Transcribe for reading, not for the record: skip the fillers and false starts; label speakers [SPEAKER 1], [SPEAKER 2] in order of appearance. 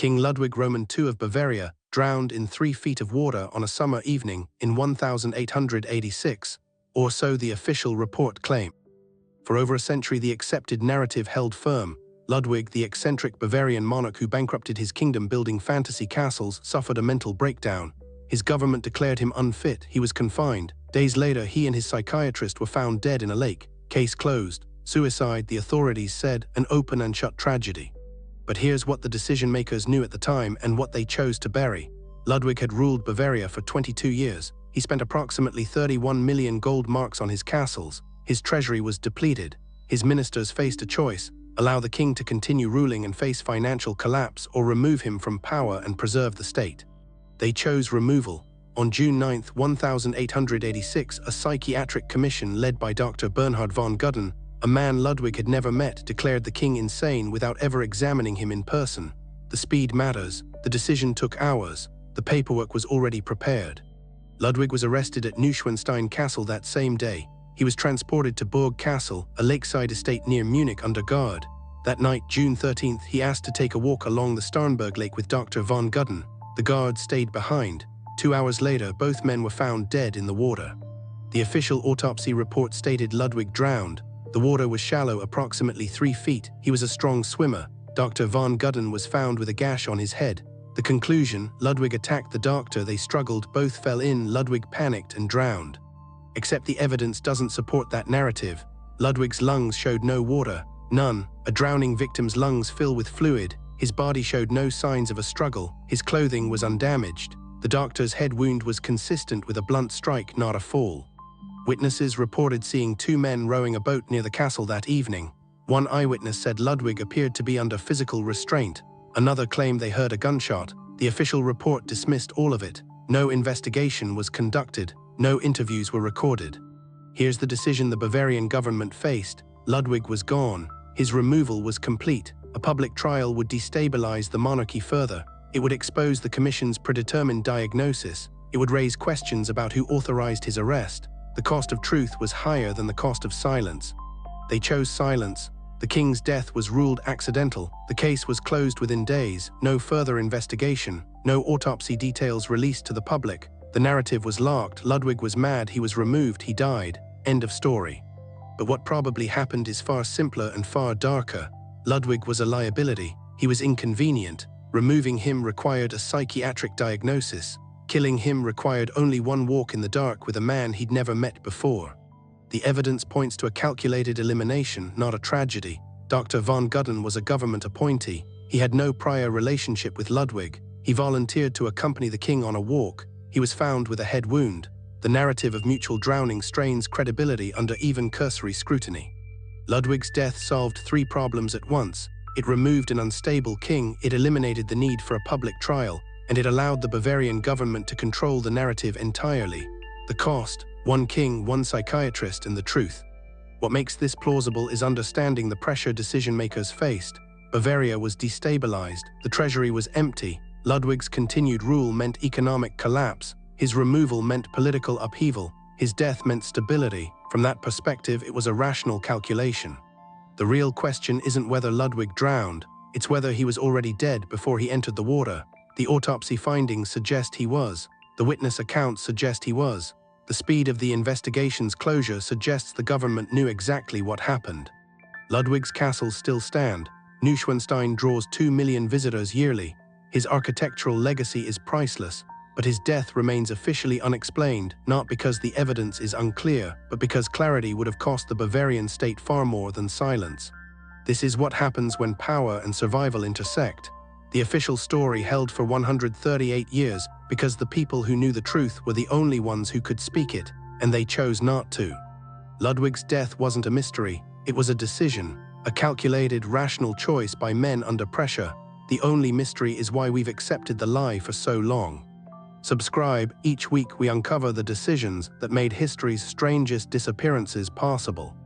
[SPEAKER 1] King Ludwig II of Bavaria drowned in 3 feet of water on a summer evening in 1886, or so the official report claimed. For over a century the accepted narrative held firm. Ludwig, the eccentric Bavarian monarch who bankrupted his kingdom building fantasy castles, suffered a mental breakdown. His government declared him unfit. He was confined. Days later, he and his psychiatrist were found dead in a lake. Case closed. Suicide, the authorities said, an open and shut tragedy. But here's what the decision-makers knew at the time and what they chose to bury. Ludwig had ruled Bavaria for 22 years. He spent approximately 31 million gold marks on his castles. His treasury was depleted. His ministers faced a choice: allow the king to continue ruling and face financial collapse, or remove him from power and preserve the state. They chose removal. On June 9, 1886, a psychiatric commission led by Dr. Bernhard von Gudden, a man Ludwig had never met, declared the king insane without ever examining him in person. The speed matters. The decision took hours. The paperwork was already prepared. Ludwig was arrested at Neuschwanstein Castle that same day. He was transported to Burg Castle, a lakeside estate near Munich, under guard. That night, June 13th, he asked to take a walk along the Starnberg Lake with Dr. von Gudden. The guard stayed behind. 2 hours later, both men were found dead in the water. The official autopsy report stated Ludwig drowned. The water was shallow, approximately 3 feet. He was a strong swimmer. Dr. von Gudden was found with a gash on his head. The conclusion: Ludwig attacked the doctor. They struggled, both fell in. Ludwig panicked and drowned. Except the evidence doesn't support that narrative. Ludwig's lungs showed no water. None. A drowning victim's lungs fill with fluid. His body showed no signs of a struggle. His clothing was undamaged. The doctor's head wound was consistent with a blunt strike, not a fall. Witnesses reported seeing 2 men rowing a boat near the castle that evening. One eyewitness said Ludwig appeared to be under physical restraint. Another claimed they heard a gunshot. The official report dismissed all of it. No investigation was conducted. No interviews were recorded. Here's the decision the Bavarian government faced. Ludwig was gone. His removal was complete. A public trial would destabilize the monarchy further. It would expose the commission's predetermined diagnosis. It would raise questions about who authorized his arrest. The cost of truth was higher than the cost of silence. They chose silence. The king's death was ruled accidental. The case was closed within days. No further investigation. No autopsy details released to the public. The narrative was locked. Ludwig was mad. He was removed. He died. End of story. But what probably happened is far simpler and far darker. Ludwig was a liability. He was inconvenient. Removing him required a psychiatric diagnosis. Killing him required only one walk in the dark with a man he'd never met before. The evidence points to a calculated elimination, not a tragedy. Dr. von Gudden was a government appointee. He had no prior relationship with Ludwig. He volunteered to accompany the king on a walk. He was found with a head wound. The narrative of mutual drowning strains credibility under even cursory scrutiny. Ludwig's death solved 3 problems at once. It removed an unstable king, it eliminated the need for a public trial, and it allowed the Bavarian government to control the narrative entirely. The cost: 1 king, 1 psychiatrist, and the truth. What makes this plausible is understanding the pressure decision-makers faced. Bavaria was destabilized. The treasury was empty. Ludwig's continued rule meant economic collapse. His removal meant political upheaval. His death meant stability. From that perspective, it was a rational calculation. The real question isn't whether Ludwig drowned. It's whether he was already dead before he entered the water. The autopsy findings suggest he was. The witness accounts suggest he was. The speed of the investigation's closure suggests the government knew exactly what happened. Ludwig's castles still stand. Neuschwanstein draws 2 million visitors yearly. His architectural legacy is priceless, but his death remains officially unexplained, not because the evidence is unclear, but because clarity would have cost the Bavarian state far more than silence. This is what happens when power and survival intersect. The official story held for 138 years because the people who knew the truth were the only ones who could speak it, and they chose not to. Ludwig's death wasn't a mystery, it was a decision, a calculated, rational choice by men under pressure. The only mystery is why we've accepted the lie for so long. Subscribe. Each week we uncover the decisions that made history's strangest disappearances possible.